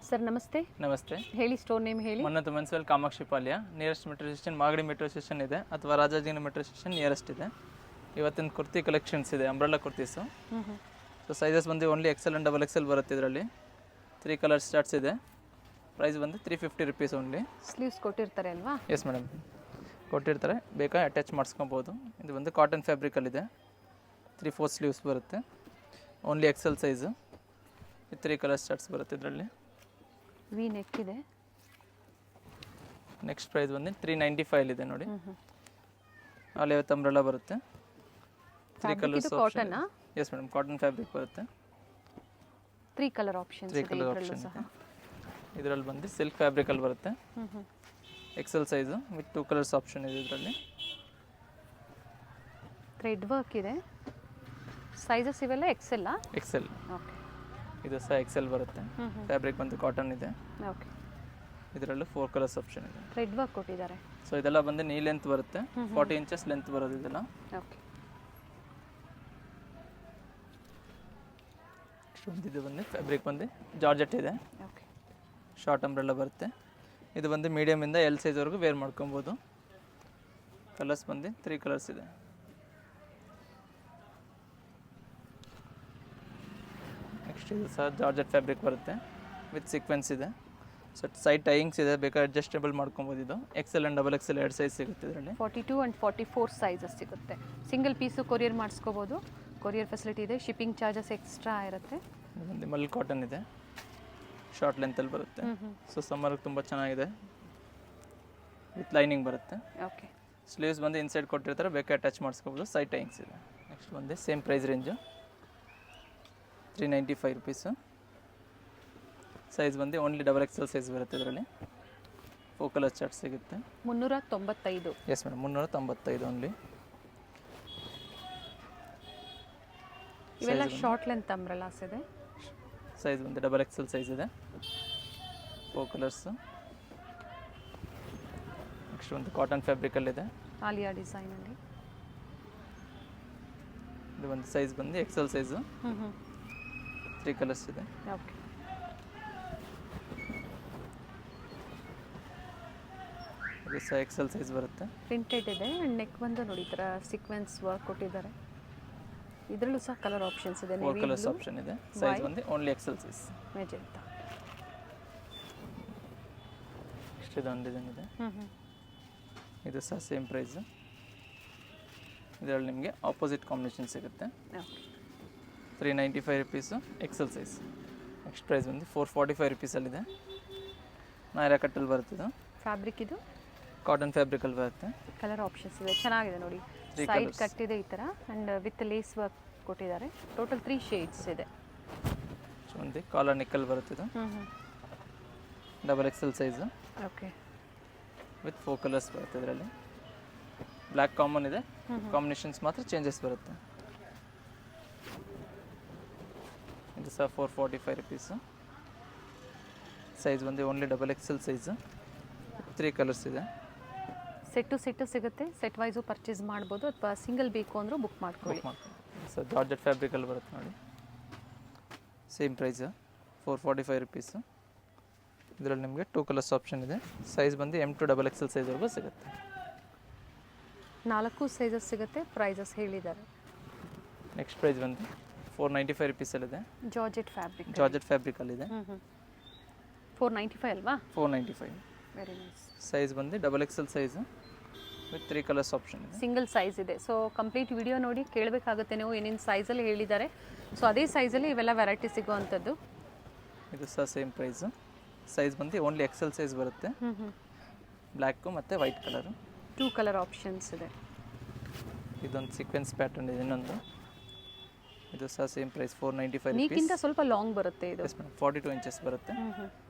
Sir ನಮಸ್ತೆ. ನಮಸ್ತೆ. ಹೇಳಿ, ಸ್ಟೋರ್ ನೇಮ್ ಹೇಳಿ. ಮನ್ನತ್ತು municipal Kamakshi Palya, nearest metro station Magadi metro station ಇದೆ, ಅಥವಾ ರಾಜಾಜಿನಗರ ಮೆಟ್ರೋ ಸ್ಟೇಷನ್ ನಿಯರೆಸ್ಟ್ ಇದೆ. ಇವತ್ತಿನ ಕುರ್ತಿ ಕಲೆಕ್ಷನ್ಸ್ ಇದೆ, ಅಂಬ್ರೆಲಾ ಕುರ್ತೀಸು. ಸೊ ಸೈಜಸ್ ಬಂದು ಓನ್ಲಿ XL ಆ್ಯಂಡ್ XXL ಬರುತ್ತೆ. ಇದರಲ್ಲಿ 3 ಕಲರ್ ಸ್ಟಾರ್ಟ್ಸ್ ಇದೆ. ಪ್ರೈಸ್ ಬಂದು 350 ರುಪೀಸ್ ಓನ್ಲಿ. ಸ್ಲೀವ್ಸ್ ಕೊಟ್ಟಿರ್ತಾರೆ ಅಲ್ವಾ? ಎಸ್ ಮೇಡಮ್, ಕೊಟ್ಟಿರ್ತಾರೆ, ಬೇಕಾ ಅಟ್ಯಾಚ್ ಮಾಡಿಸ್ಕೊಬೋದು. ಇದು ಬಂದು ಕಾಟನ್ ಫ್ಯಾಬ್ರಿಕಲ್ಲಿದೆ. 3/4 ಸ್ಲೀವ್ಸ್ ಬರುತ್ತೆ. Only XL size. 3 colour starts ಬರುತ್ತೆ ಇದರಲ್ಲಿ. ವಿ ನೆಕ್ ಇದೆ. ನೆಕ್ಸ್ಟ್ ಪ್ರೈಸ್ ಬಂದು 395 ಇದೆ ನೋಡಿ. ಆಲ್ ಓವರ್ ಅಂಬ್ರೆಲಾ ಬರುತ್ತೆ. 3 colours option. Yes madam, cotton fabric ಬರುತ್ತೆ. 3 ಕಲರ್ ಆಪ್ಷನ್ಸ್ ಇದೆ ಇದರಲ್ಲಿ. ಇದರಲ್ಲಿ ಬಂದು ಸಿಲ್ಕ್ ಫ್ಯಾಬ್ರಿಕಲ್ಲಿ ಬರುತ್ತೆ. XL size with 2 colours option ಇದೆ ಇದರಲ್ಲಿ. ಥ್ರೆಡ್ ವರ್ಕ್ ಇದೆ. ಸೈಜಸ್ ಇವೆಲ್ಲ XL? XL. ಓಕೆ. ಇದು ಸಹ XL ಬರುತ್ತೆ. ಫ್ಯಾಬ್ರಿಕ್ ಬಂದು ಕಾಟನ್ ಇದೆ. ಓಕೆ. ಇದರಲ್ಲೂ 4 ಕಲರ್ಸ್ ಆಪ್ಷನ್ ಇದೆ. ಥ್ರೆಡ್ ವರ್ಕ್ ಕೊಟ್ಟಿದ್ದಾರೆ. ಸೊ ಇದೆಲ್ಲ ಬಂದು ನೀ ಲೆಂತ್ ಬರುತ್ತೆ. 40 ಇಂಚಸ್ ಲೆಂತ್ ಬರೋದು ಇದೆಲ್ಲ. ಓಕೆ. ಇದು ಬಂದು ಫ್ಯಾಬ್ರಿಕ್ ಬಂದು ಜಾರ್ಜೆಟ್ ಇದೆ. ಓಕೆ. ಶಾರ್ಟ್ ಅಂಬ್ರೆಲ್ಲ ಬರುತ್ತೆ. ಇದು ಬಂದು ಮೀಡಿಯಮಿಂದ L ಸೈಜ್ವರೆಗೂ ವೇರ್ ಮಾಡ್ಕೊಬೋದು. ಕಲರ್ಸ್ ಬಂದು 3 ಕಲರ್ಸ್ ಇದೆ. ನೆಕ್ಸ್ಟ್ ಇದು ಸಹ ಜಾರ್ಜೆಟ್ ಫ್ಯಾಬ್ರಿಕ್ ಬರುತ್ತೆ ವಿತ್ ಸೀಕ್ವೆನ್ಸ್ ಇದೆ. ಸೊ ಸೈಡ್ ಟೈಯಿಂಗ್ಸ್ ಇದೆ, ಬೇಕಾದ್ರೆ ಅಡ್ಜಸ್ಟೇಬಲ್ ಮಾಡ್ಕೊಬೋದು. ಇದು XL ಆ್ಯಂಡ್ XXL 2 ಸೈಜ್ ಸಿಗುತ್ತೆ ಇದರಲ್ಲಿ. 42 ಆ್ಯಂಡ್ 44 ಸೈಜಸ್ ಸಿಗುತ್ತೆ. ಸಿಂಗಲ್ ಪೀಸು ಕೊರಿಯರ್ ಮಾಡಿಸ್ಕೋಬೋದು. ಕೊರಿಯರ್ ಫೆಸಿಲಿಟಿ ಇದೆ. ಶಿಪ್ಪಿಂಗ್ ಚಾರ್ಜಸ್ ಎಕ್ಸ್ಟ್ರಾ ಇರುತ್ತೆ. ಒಂದು ಮಲ್ ಕಾಟನ್ ಇದೆ, ಶಾರ್ಟ್ ಲೆಂತಲ್ಲಿ ಬರುತ್ತೆ. ಸೊ ಸಮ್ಮರ್ಗೆ ತುಂಬ ಚೆನ್ನಾಗಿದೆ. ವಿತ್ ಲೈನಿಂಗ್ ಬರುತ್ತೆ. ಓಕೆ. ಸ್ಲೀವ್ಸ್ ಬಂದು ಇನ್ಸೈಡ್ ಕೊಟ್ಟಿರ್ತಾರೆ, ಬೇಕಾದ್ರೆ ಅಟ್ಯಾಚ್ ಮಾಡಿಸ್ಕೋಬೋದು. ಸೈಡ್ ಟೈಯಿಂಗ್ಸ್ ಇದೆ. ನೆಕ್ಸ್ಟ್ ಬಂದು same price range 395 rupees. Size ಬಂದು ಓನ್ಲಿ XXL ಸೈಜ್ ಬರುತ್ತೆ ಇದರಲ್ಲಿ. 4 ಕಲರ್ ಚಾರ್ಟ್ ಸಿಗುತ್ತೆ. 395. Yes madam, 395 only. ಇವೆಲ್ಲ ಶಾರ್ಟ್ ಲೆಂತ್ ಅಂಬ್ರೆಲಾಸ್ ಇದೆ. ಸೈಜ್ ಬಂದು XXL ಸೈಜ್ ಇದೆ. 4 ಕಲರ್ಸು. ನೆಕ್ಸ್ಟ್ ಒಂದು ಕಾಟನ್ ಫ್ಯಾಬ್ರಿಕಲ್ಲಿದೆ. ಆಲಿಯಾ ಡಿಸೈನಲ್ಲಿ. ಇದು ಒಂದು ಸೈಜ್ ಬಂದು XL ಸೈಜು. 3 ಕಲರ್ಸ್ ಇದೆ. ಓಕೆ. ಇದು ಸಹ XL ಸೈಜ್ ಬರುತ್ತೆ. ಪ್ರಿಂಟೆಡ್ ಇದೆ. ಆ್ಯಂಡ್ ನೆಕ್ ಬಂದು ನೋಡಿ ಈ ಥರ ಸೀಕ್ವೆನ್ಸ್ ವರ್ಕ್ ಕೊಟ್ಟಿದ್ದಾರೆ. ಇದರಲ್ಲೂ ಸಹ ಕಲರ್ ಆಪ್ಷನ್ಸ್ ಇದೆ. 4 ಕಲರ್ಸ್ ಆಪ್ಷನ್ ಇದೆ. ಸೈಜ್ ಬಂದು ಓನ್ಲಿ XL ಸೈಜ್. ಮೆಜೆಂಟಾ. ಇಷ್ಟು ಇದೊಂದು ಡಿಸೈನ್ ಇದೆ. ಇದು ಸಹ ಸೇಮ್ ಪ್ರೈಸು. ಇದರಲ್ಲಿ ನಿಮಗೆ ಆಪೋಸಿಟ್ ಕಾಂಬಿನೇಷನ್ ಸಿಗುತ್ತೆ. 395 rupees XL size. Next price ಬಂದು 445 ರುಪೀಸಲ್ಲಿದೆ. ನಾಯರಾ ಕಟ್ಟಲ್ಲಿ ಬರುತ್ತಿದ್ದು. ಫ್ಯಾಬ್ರಿಕ್ ಇದು ಕಾಟನ್ ಫ್ಯಾಬ್ರಿಕಲ್ಲಿ ಬರುತ್ತೆ. ಕಲರ್ ಆಪ್ಷನ್ಸ್ ಇದೆ. ಚೆನ್ನಾಗಿದೆ ನೋಡಿ. ಸೈಡ್ ಕಟ್ ಇದೆ ಈ ಥರ. ಆ್ಯಂಡ್ ವಿತ್ ಲೇಸ್ ವರ್ಕ್ ಕೊಟ್ಟಿದ್ದಾರೆ. ಟೋಟಲ್ 3 ಶೇಡ್ಸ್ ಇದೆ. ಒಂದು ಕಾಲರ್ ನೆಕ್ಕಲ್ಲಿ ಬರುತ್ತಿದ್ದು. XXL size. Okay. With 4 colours ಬರುತ್ತೆ ಇದರಲ್ಲಿ. ಬ್ಲ್ಯಾಕ್ ಕಾಮನ್ ಇದೆ, ಕಾಂಬಿನೇಷನ್ಸ್ ಮಾತ್ರ ಚೇಂಜಸ್ ಬರುತ್ತೆ. ಇದು ಸಹ 445 ರುಪೀಸು. ಸೈಜ್ ಬಂದು ಓನ್ಲಿ XXL ಸೈಜು. 3 ಕಲರ್ಸ್ ಇದೆ. ಸೆಟ್ಟು ಸಿಗುತ್ತೆ. ಸೆಟ್ ವೈಸು ಪರ್ಚೇಸ್ ಮಾಡ್ಬೋದು, ಅಥವಾ ಸಿಂಗಲ್ ಬೇಕು ಅಂದರೂ ಬುಕ್ ಮಾಡ್ಕೊಳ್ಳಿ. ಸೊ ಜಾರ್ಜೆಟ್ ಫ್ಯಾಬ್ರಿಕಲ್ಲಿ ಬರುತ್ತೆ ನೋಡಿ. Same price 445 rupees. ಇದರಲ್ಲಿ ನಿಮಗೆ 2 ಕಲರ್ಸ್ ಆಪ್ಷನ್ ಇದೆ. ಸೈಜ್ ಬಂದು M to XXL ಸೈಜ್ವರೆಗೂ ಸಿಗುತ್ತೆ. 4 ಸೈಜಸ್ ಸಿಗುತ್ತೆ. ಪ್ರೈಸಸ್ ಹೇಳಿದ್ದಾರೆ. ನೆಕ್ಸ್ಟ್ ಪ್ರೈಸ್ ಬಂದು 495 ರುಪೀಸಲ್ಲಿದೆ. ಜಾರ್ಜೆಟ್ ಫ್ಯಾಬ್ರಿಕಲ್ಲಿದೆ. 495 ಅಲ್ವಾ? 495. Very nice. ಸೈಜ್ ಬಂದು XXL size with 3 colours option ಇದೆ. ಸಿಂಗಲ್ ಸೈಜ್ ಇದೆ. ಸೊ ಕಂಪ್ಲೀಟ್ ವಿಡಿಯೋ ನೋಡಿ ಕೇಳಬೇಕಾಗುತ್ತೆ ನೀವು ಏನೇನು ಸೈಜಲ್ಲಿ ಹೇಳಿದ್ದಾರೆ. ಸೊ ಅದೇ ಸೈಜಲ್ಲಿ ಇವೆಲ್ಲ ವೆರೈಟಿ ಸಿಗುವಂಥದ್ದು. ಇದು ಸಹ ಸೇಮ್ ಪ್ರೈಸು. ಸೈಜ್ ಬಂದು ಓನ್ಲಿ XL ಸೈಜ್ ಬರುತ್ತೆ. ಬ್ಲ್ಯಾಕು ಮತ್ತು ವೈಟ್ ಕಲರು. 2 ಕಲರ್ ಆಪ್ಷನ್ಸ್ ಇದೆ. ಇದೊಂದು ಸೀಕ್ವೆನ್ಸ್ ಪ್ಯಾಟರ್ನ್ ಇದೆ ಇನ್ನೊಂದು. ಇದು ಸಹ ಸೇಮ್ ಪ್ರೈಸ್ 495 ರುಪೀಸ್. ನೀಕ್ಕಿಂತ ಸ್ವಲ್ಪ ಲಾಂಗ್ ಬರುತ್ತೆ ಇದು. ಎಸ್ ಮೇಡಮ್, 42 ಇಂಚಸ್ ಬರುತ್ತೆ.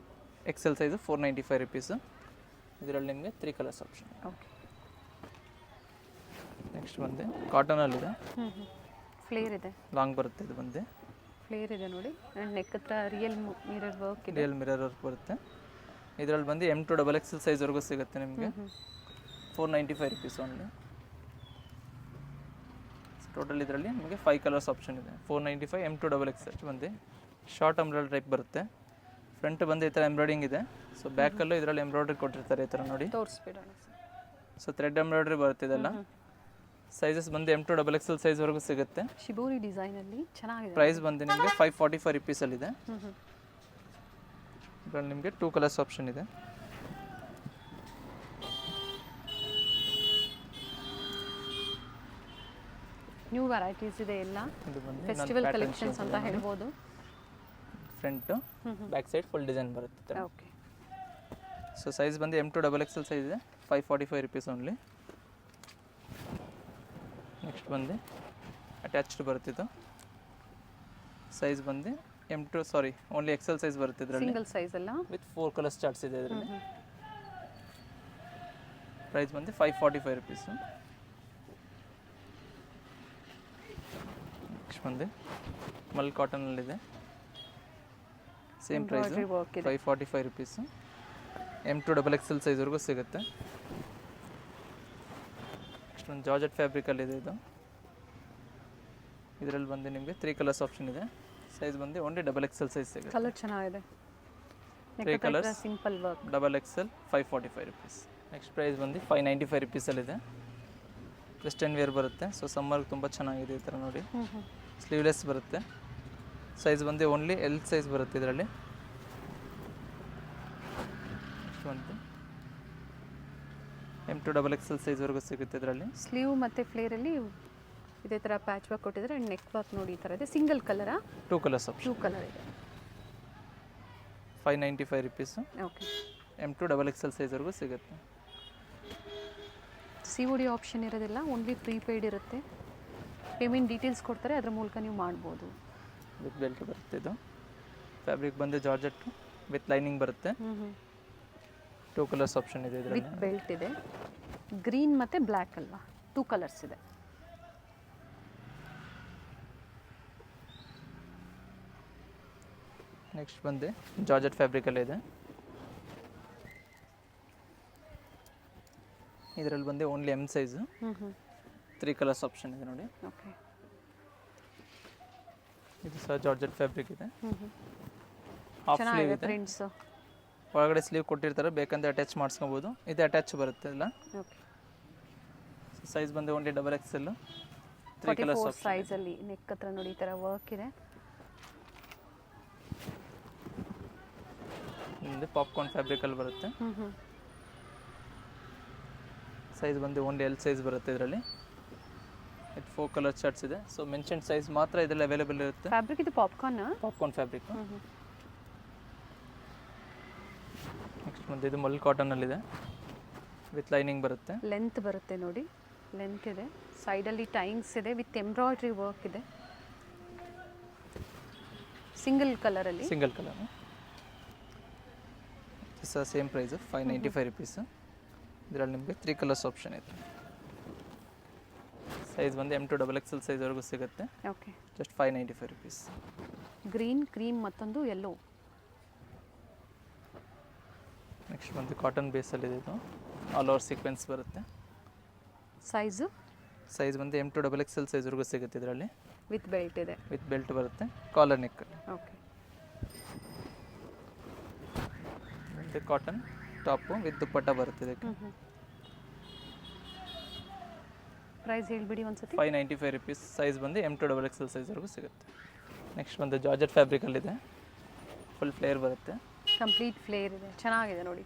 XL size 495 rupees. ಇದರಲ್ಲಿ ನಿಮಗೆ 3 ಕಲರ್ಸ್ ಆಪ್ಷನ್. ಓಕೆ. ನೆಕ್ಸ್ಟ್ ಬಂದು ಕಾಟನಲ್ಲಿದೆ. ಫ್ಲೇರ್ ಇದೆ. ಲಾಂಗ್ ಬರುತ್ತೆ. ಇದು ಬಂದು ಫ್ಲೇರ್ ಇದೆ ನೋಡಿ. ಆ್ಯಂಡ್ ನೆಕ್ ಹತ್ರ ರಿಯಲ್ ಮಿರರ್ ವರ್ಕ್ ಇದೆ. ರಿಯಲ್ ಮಿರರ್ ವರ್ಕ್ ಬರುತ್ತೆ. ಇದರಲ್ಲಿ ಬಂದು M to XXL ಸೈಜ್ವರೆಗೂ ಸಿಗುತ್ತೆ ನಿಮಗೆ. 495 ರುಪೀಸ್ ಓನ್ಲಿ. ಟೋಟಲ್ ಇದರಲ್ಲಿ ನಿಮಗೆ 5 ಕಲರ್ಸ್ ಆಪ್ಷನ್ ಇದೆ. 495 M to XXL ಬಂದು ಶಾರ್ಟ್ ಅಂಬ್ರೆಲಾ ಟೈಪ್ ಬರುತ್ತೆ. ಫ್ರಂಟ್ ಬಂದು ಈ ಥರ ಎಂಬ್ರಾಯ್ಡಿಂಗ್ ಇದೆ. ಸೊ ಬ್ಯಾಕಲ್ಲೂ ಇದರಲ್ಲಿ ಎಂಬ್ರಾಯ್ಡ್ರಿ ಕೊಟ್ಟಿರ್ತಾರೆ ಈ ಥರ ನೋಡಿ. ತೋರಿಸ್ಬಿಡೋಣ ಸರ್. ಸೊ ಥ್ರೆಡ್ ಎಂಬ್ರಾಯ್ಡ್ರಿ ಬರುತ್ತೆ ಇದೆಲ್ಲ. ಸೈಜಸ್ ಬಂದು M2 XXL ಸೈಜ್ವರೆಗೂ ಸಿಗುತ್ತೆ. ಶಿಬೋರಿ ಡಿಸೈನಲ್ಲಿ ಚೆನ್ನಾಗಿದೆ. ಪ್ರೈಸ್ ಬಂದು ನಿಮಗೆ 545 ರುಪೀಸಲ್ಲಿದೆ. ಇದರಲ್ಲಿ ನಿಮಗೆ 2 ಕಲರ್ಸ್ ಆಪ್ಷನ್ ಇದೆ. ನ್ಯೂ ವೆರೈಟೀಸ್ ಇದೆ ಎಲ್ಲ. ಇದು ಬಂದು ಫೆಸ್ಟಿವಲ್ ಕಲೆಕ್ಷನ್ಸ್ ಅಂತ ಹೇಳ್ಬೋದು. Front back side full design ಬರುತ್ತೆ. ಓಕೆ. ಸೊ ಸೈಜ್ ಬಂದು M2 XXL ಸೈಜ್ ಇದೆ. 545 ರುಪೀಸ್ ಓನ್ಲಿ. ನೆಕ್ಸ್ಟ್ ಬಂದು ಅಟ್ಯಾಚ್ಡ್ ಬರುತ್ತಿದ್ದು ಸೈಜ್ ಬಂದು ಓನ್ಲಿ XL ಸೈಜ್ ಬರುತ್ತೆ ಇದರಲ್ಲಿ. ಸಿಂಗಲ್ ಸೈಜ್ ಅಲ್ಲ, ವಿತ್ 4 ಕಲರ್ಸ್ ಚಾರ್ಟ್ಸ್ ಇದೆ ಇದರಲ್ಲಿ. ಪ್ರೈಸ್ ಬಂದು 545 ರುಪೀಸ್. ನೆಕ್ಸ್ಟ್ ಬಂದು ಮಲ್ ಕಾಟನಲ್ಲಿದೆ. Same price 545 rupees. M2 XXL ಸೈಜ್ವರೆಗೂ ಸಿಗುತ್ತೆ. ನೆಕ್ಸ್ಟ್ ಒಂದು ಜಾರ್ಜೆಟ್ ಫ್ಯಾಬ್ರಿಕಲ್ಲಿದೆ ಇದು. ಇದರಲ್ಲಿ ಬಂದು ನಿಮಗೆ 3 ಕಲರ್ಸ್ ಆಪ್ಷನ್ ಇದೆ. ಸೈಜ್ ಬಂದು ಓನ್ಲಿ XXL ಸೈಜ್ ಸಿಗುತ್ತೆ. ಕಲರ್ ಚೆನ್ನಾಗಿದೆ. 3 colours simple work. XXL 545 rupees. Next price ಬಂದು 595 ರುಪೀಸಲ್ಲಿದೆ. ವೆಸ್ಟರ್ನ್ ವೇರ್ ಬರುತ್ತೆ. ಸೊ ಸಮ್ಮರ್ಗೆ ತುಂಬ ಚೆನ್ನಾಗಿದೆ ಈ ಥರ ನೋಡಿ. ಸ್ಲೀವ್ಲೆಸ್ ಬರುತ್ತೆ. ಸೈಜ್ ಬಂದು ಓನ್ಲಿ L ಸೈಜ್ ಬರುತ್ತೆ ಇದರಲ್ಲಿ. ನೆಕ್ಸ್ಟ್ ಬಂದು M2 XXL ಸೈಜ್ವರೆಗೂ ಸಿಗುತ್ತೆ ಇದರಲ್ಲಿ. ಸ್ಲೀವ್ ಮತ್ತು ಫ್ಲೇರಲ್ಲಿ ಇದೇ ಥರ ಪ್ಯಾಚ್ ವರ್ಕ್ ಕೊಟ್ಟಿದ್ದಾರೆ. ನೆಕ್ ವರ್ಕ್ ನೋಡಿ ಈ ಥರ ಇದೆ. ಸಿಂಗಲ್ ಕಲರಾ? 2 colours option. 2 ಕಲರ್ ಇದೆ. 595 ರುಪೀಸ್. ಓಕೆ. M2 XXL ಸೈಜ್ವರೆಗೂ ಸಿಗುತ್ತೆ. COD ಆಪ್ಷನ್ ಇರೋದಿಲ್ಲ, ಓನ್ಲಿ ಪ್ರೀಪೇಯ್ಡ್ ಇರುತ್ತೆ. ಪೇಮೆಂಟ್ ಡೀಟೇಲ್ಸ್ ಕೊಡ್ತಾರೆ, ಅದರ ಮೂಲಕ ನೀವು ಮಾಡ್ಬೋದು. ವಿತ್ ಬೆಲ್ಟ್ ಬರುತ್ತೆ ಇದು. ಫ್ಯಾಬ್ರಿಕ್ ಬಂದು ಜಾರ್ಜೆಟ್ ವಿತ್ ಲೈನಿಂಗ್ ಬರುತ್ತೆ. 2 ಕಲರ್ಸ್ ಆಪ್ಷನ್ ಇದೆ ಇದರಲ್ಲಿ. ವಿತ್ ಬೆಲ್ಟ್ ಇದೆ. ಗ್ರೀನ್ ಮತ್ತು ಬ್ಲ್ಯಾಕ್ ಅಲ್ವಾ, 2 ಕಲರ್ಸ್ ಇದೆ. ನೆಕ್ಸ್ಟ್ ಬಂದು ಜಾರ್ಜೆಟ್ ಫ್ಯಾಬ್ರಿಕಲ್ಲೇ ಇದೆ. ಇದರಲ್ಲಿ ಬಂದು only M size. 3 colours option ಇದೆ ನೋಡಿ. ಓಕೆ. ಇದು ಸಹ ಜಾರ್ಜೆಟ್ ಫ್ಯಾಬ್ರಿಕ್ ಇದೆ. ಹಾಫ್ ಸ್ಲೀವ್ ಇದೆ. ಪ್ರಿಂಟ್ಸ್ ಒಳಗಡೆ ಸ್ಲೀವ್ ಕೊಟ್ಟಿರ್ತಾರೆ, ಬೇಕಂದ್ರೆ ಅಟ್ಯಾಚ್ ಮಾಡಿಸ್ಕೊಬೋದು. ಇದು ಅಟ್ಯಾಚ್ ಬರುತ್ತೆ ಅಲ್ಲ. ಓಕೆ. ಸೈಜ್ ಬಂದು ಓನ್ಲಿ XXL. 3 colours option. ಸೈಜಲ್ಲಿ ನೆಕ್ ಹತ್ರ ನೋಡಿ ಈ ಥರ ವರ್ಕ್ ಇದೆ. ಇದು ಪಾಪ್ಕಾರ್ನ್ ಫ್ಯಾಬ್ರಿಕಲ್ಲಿ ಬರುತ್ತೆ. ಸೈಜ್ ಬಂದು ಓನ್ಲಿ L ಸೈಜ್ ಬರುತ್ತೆ ಇದರಲ್ಲಿ. ಇದು 4 ಕಲರ್ ಚಾರ್ಟ್ಸ್ ಇದೆ. ಸೊ ಮೆನ್ಷನ್ ಸೈಜ್ ಮಾತ್ರ ಇದರಲ್ಲಿ ಅವೈಲೇಬಲ್ ಇರುತ್ತೆ. ಫ್ಯಾಬ್ರಿಕ್ ಇದು ಪಾಪ್ಕಾರ್ನ್ ಫ್ಯಾಬ್ರಿಕ್. ನೆಕ್ಸ್ಟ್ ಬಂದು ಇದು ಮಲ್ ಕಾಟನಲ್ಲಿದೆ. ವಿತ್ ಲೈನಿಂಗ್ ಬರುತ್ತೆ. ಲೆಂತ್ ಬರುತ್ತೆ ನೋಡಿ, ಲೆಂತ್ ಇದೆ. ಸೈಡಲ್ಲಿ ಟೈಂಗ್ಸ್ ಇದೆ, ವಿತ್ ಎಂಬ್ರಾಯ್ಡ್ರಿ ವರ್ಕ್ ಇದೆ. ಸಿಂಗಲ್ ಕಲರಲ್ಲಿ. Single colour. ಸಹ ಸೇಮ್ ಪ್ರೈಸ್ 595 ರುಪೀಸ್. ಇದರಲ್ಲಿ ನಿಮಗೆ 3 ಕಲರ್ಸ್ ಆಪ್ಷನ್ ಇದೆ. ಸೈಜ್ ಬಂದು M2 XXL ಸೈಜ್ವರೆಗೂ ಸಿಗುತ್ತೆ. Okay. Just 595 rupees. Green, cream ಮತ್ತೊಂದು ಯೆಲ್ಲೋ. ನೆಕ್ಸ್ಟ್ ಬಂದು ಕಾಟನ್ ಬೇಸಲ್ಲಿದೆ ಇದು. ಆಲ್ ಓವರ್ ಸೀಕ್ವೆನ್ಸ್ ಬರುತ್ತೆ. ಸೈಜ್ ಬಂದು M2 XXL ಸೈಜ್ವರೆಗೂ ಸಿಗುತ್ತೆ ಇದರಲ್ಲಿ. ವಿತ್ ಬೆಲ್ಟ್ ಇದೆ. ವಿತ್ ಬೆಲ್ಟ್ ಬರುತ್ತೆ. Collar neck. ಓಕೆ. ಮತ್ತು ಕಾಟನ್ ಟಾಪು ವಿತ್ ದುಪ್ಪಟ್ಟ ಬರುತ್ತೆ ಇದಕ್ಕೆ. ಪ್ರೈಸ್ ಹೇಳ್ಬಿಡಿ ಒಂದ್ಸತಿ. 595 ರುಪೀಸ್. ಸೈಜ್ ಬಂದು M2 XXL ಸೈಜ್ವರೆಗೂ ಸಿಗುತ್ತೆ. ನೆಕ್ಸ್ಟ್ ಬಂದು ಜಾರ್ಜೆಟ್ ಫ್ಯಾಬ್ರಿಕಲ್ಲಿದೆ. ಫುಲ್ ಫ್ಲೇರ್ ಬರುತ್ತೆ. ಕಂಪ್ಲೀಟ್ ಫ್ಲೇರ್ ಇದೆ, ಚೆನ್ನಾಗಿದೆ ನೋಡಿ.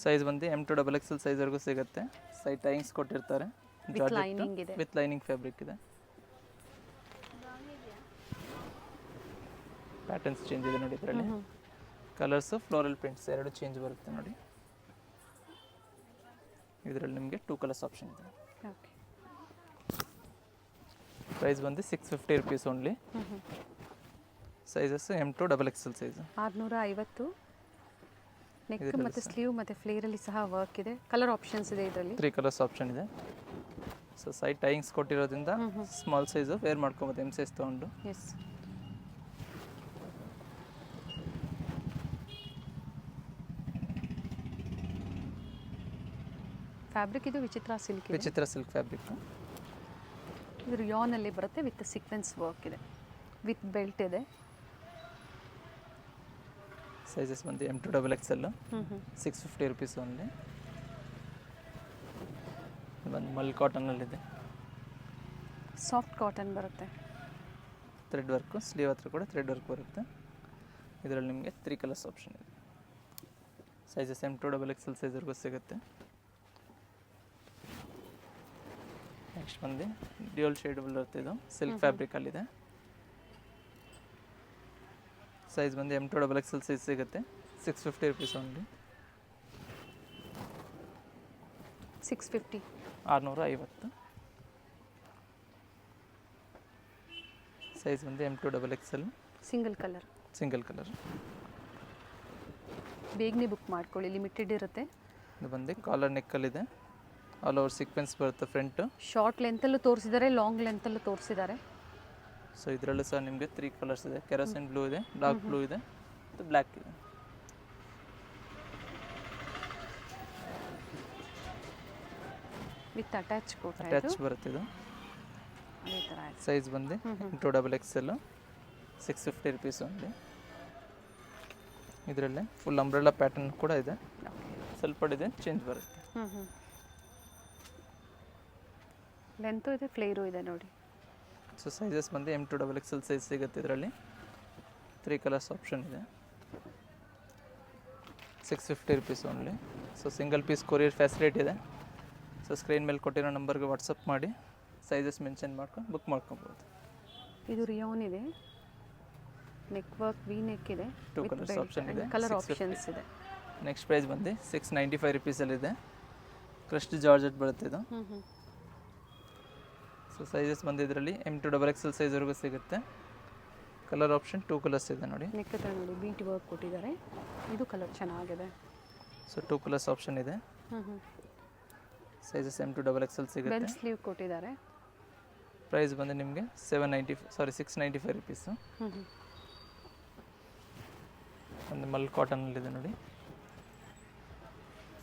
ಸೈಜ್ ಬಂದು M2 XXL ಸೈಜ್ವರೆಗೂ ಸಿಗುತ್ತೆ. ಸೈಡ್ ಟೈಂಗ್ಸ್ ಕೊಟ್ಟಿರ್ತಾರೆ. ವಿತ್ ಲೈನಿಂಗ್ ಇದೆ. ವಿತ್ ಲೈನಿಂಗ್ ಫ್ಯಾಬ್ರಿಕ್ ಇದೆ. ಪ್ಯಾಟರ್ನ್ಸ್ ಚೇಂಜ್ ಇದೆ ನೋಡಿ ಇದರಲ್ಲಿ. ಕಲರ್ಸು ಫ್ಲೋರಲ್ ಪ್ರಿಂಟ್ಸ್ ಎರಡು ಚೇಂಜ್ ಬರುತ್ತೆ ನೋಡಿ. ಇದರಲ್ಲಿ ನಿಮಗೆ 2 ಕಲರ್ಸ್ ಆಪ್ಷನ್ ಇದೆ. ಓಕೆ. ಪ್ರೈಸ್ ಬಂದು 650 rupees only. Sizes M2 XXL size. 650. Neck ಮತ್ತು ಸ್ಲೀವ್ ಮತ್ತು ಫ್ಲೇರಲ್ಲಿ ಸಹ ವರ್ಕ್ ಇದೆ. ಕಲರ್ ಆಪ್ಷನ್ಸ್ ಇದೆ ಇದರಲ್ಲಿ. 3 ಕಲರ್ಸ್ ಆಪ್ಷನ್ ಇದೆ. ಸೊ ಸೈಡ್ ಟೈಂಗ್ಸ್ ಕೊಟ್ಟಿರೋದ್ರಿಂದ ಸ್ಮಾಲ್ ಸೈಜು ವೇರ್ ಮಾಡ್ಕೊಬೋದು M ಸೈಜ್ ತೊಗೊಂಡು. ಎಸ್. ಫ್ಯಾಬ್ರಿಕ್ ಇದು ವಿಚಿತ್ರ ಸಿಲ್ಕ್ ಇದೆ. ವಿಚಿತ್ರ ಸಿಲ್ಕ್ ಫ್ಯಾಬ್ರಿಕ್. ಇದು ರಿಯಾನಲ್ಲಿ ಬರುತ್ತೆ, ವಿತ್ ಸೀಕ್ವೆನ್ಸ್ ವರ್ಕ್ ಇದೆ, ವಿತ್ ಬೆಲ್ಟ್ ಇದೆ. ಸೈಜಸ್ ಬಂದು M2 XXL ಹ್ಞೂ ಹ್ಞೂ 650 ರುಪೀಸ್ ಓನ್ಲಿ. ಬಂದು ಮಲ್ ಕಾಟನಲ್ಲಿದೆ, ಸಾಫ್ಟ್ ಕಾಟನ್ ಬರುತ್ತೆ. ಥ್ರೆಡ್ ವರ್ಕು, ಸ್ಲೀವ್ ಹತ್ರ ಕೂಡ ಥ್ರೆಡ್ ವರ್ಕ್ ಬರುತ್ತೆ. ಇದರಲ್ಲಿ ನಿಮಗೆ 3 ಕಲರ್ಸ್ ಆಪ್ಷನ್ ಇದೆ. ಸೈಜಸ್ M2 XXL ಸೈಜ್ವರೆಗೂ ಸಿಗುತ್ತೆ. ನೆಕ್ಸ್ಟ್ ಬಂದು ಡ್ಯೂಯಲ್ ಶೇಡ್ ಬರುತ್ತೆ, ಇದು ಸಿಲ್ಕ್ ಫ್ಯಾಬ್ರಿಕಲ್ಲಿದೆ. ಸೈಜ್ ಬಂದು M2 XXL ಸೈಜ್ ಸಿಗುತ್ತೆ, 650 ರುಪೀಸ್ ಓನ್ಲಿ. 650. 650. ಸೈಜ್ ಬಂದು M2 XXL single colour. Single colour. ಬೇಗನೆ ಬುಕ್ ಮಾಡ್ಕೊಳ್ಳಿ, ಲಿಮಿಟೆಡ್ ಇರುತ್ತೆ. ಇದು ಬಂದು ಕಾಲರ್ ನೆಕ್ಕಲ್ಲಿದೆ, ಆಲ್ ಓವರ್ ಸೀಕ್ವೆನ್ಸ್ ಬರುತ್ತೆ ಫ್ರಂಟು. ಶಾರ್ಟ್ ಲೆಂತಲ್ಲೂ ತೋರಿಸಿದ್ದಾರೆ, ಲಾಂಗ್ ಲೆಂತಲ್ಲೂ ತೋರಿಸಿದ್ದಾರೆ. ಸೊ ಇದರಲ್ಲೂ ಸಹ ನಿಮಗೆ 3 ಕಲರ್ಸ್ ಇದೆ. ಕೆರೋಸಿನ್ ಬ್ಲೂ ಇದೆ, ಡಾರ್ಕ್ ಬ್ಲೂ ಇದೆ ಮತ್ತು ಬ್ಲ್ಯಾಕ್ ಇದೆ. With attach Kota. ಅಟ್ಯಾಚ್ ಬರುತ್ತೆ ಇದು. ಅದೇ ಥರ ಇದೆ. ಸೈಜ್ ಬಂದು M2 XXL 650 ರುಪೀಸ್ ಓನ್ಲಿ. ಇದರಲ್ಲೇ ಫುಲ್ ಅಂಬ್ರೆಲಾ ಪ್ಯಾಟರ್ನ್ ಕೂಡ ಇದೆ, ಸ್ವಲ್ಪ ಡಿಸೈನ್ ಚೇಂಜ್ ಬರುತ್ತೆ. ಹ್ಞೂ ಹ್ಞೂ ಲೆಂತು ಇದೆ, ಫ್ಲೇರು ಇದೆ ನೋಡಿ. ಸೊ ಸೈಜಸ್ ಬಂದು M2 XXL ಸೈಜ್ ಸಿಗುತ್ತೆ. ಇದರಲ್ಲಿ 3 ಕಲರ್ಸ್ ಆಪ್ಷನ್ ಇದೆ. 650 rupees only. So single piece courier facility ಇದೆ. ಸೊ ಸ್ಕ್ರೀನ್ ಮೇಲೆ ಕೊಟ್ಟಿರೋ ನಂಬರ್ಗೆ ವಾಟ್ಸಪ್ ಮಾಡಿ ಸೈಜಸ್ ಮೆನ್ಷನ್ ಮಾಡ್ಕೊಂಡು ಬುಕ್ ಮಾಡ್ಕೊಬೋದು. ಇದು ರಿಯೋನ್ ಇದೆ, ನೆಕ್ ವರ್ಕ್, ವಿ ನೆಕ್ ಇದೆ, 2 ಕಲರ್ಸ್ ಆಪ್ಷನ್ ಇದೆ, ಕಲರ್ ಆಪ್ಷನ್ಸ್ ಇದೆ. ನೆಕ್ಸ್ಟ್ ಪ್ರೈಸ್ ಬಂದು 695 ರುಪೀಸಲ್ಲಿದೆ. ಕ್ರಸ್ಟ್ ಜಾರ್ಜೆಟ್ ಬರುತ್ತೆ ಇದು. ಹ್ಞೂ ಹ್ಞೂ ಸೊ ಸೈಜಸ್ ಬಂದು ಇದರಲ್ಲಿ M2 XXL ಸೈಜ್ವರೆಗೂ ಸಿಗುತ್ತೆ. ಕಲರ್ ಆಪ್ಷನ್ 2 ಕಲರ್ಸ್ ಇದೆ ನೋಡಿ. ನೆಕ್ ಹತ್ರ ನೋಡಿ ಬೀಟ್ ವರ್ಕ್ ಕೊಟ್ಟಿದ್ದಾರೆ, ಇದು ಕಲರ್ ಚೆನ್ನಾಗಿದೆ. ಸೊ 2 ಕಲರ್ಸ್ ಆಪ್ಷನ್ ಇದೆ. ಹ್ಞೂ ಹ್ಞೂ ಸೈಜಸ್ M2 XXL ಸಿಗುತ್ತೆ. ಬೆಲ್ ಸ್ಲೀವ್ ಕೊಟ್ಟಿದ್ದಾರೆ. ಪ್ರೈಸ್ ಬಂದು ನಿಮಗೆ 695 ರುಪೀಸು. ಹ್ಞೂ ಹ್ಞೂ ಒಂದು ಮಲ್ ಕಾಟನಲ್ಲಿದೆ ನೋಡಿ,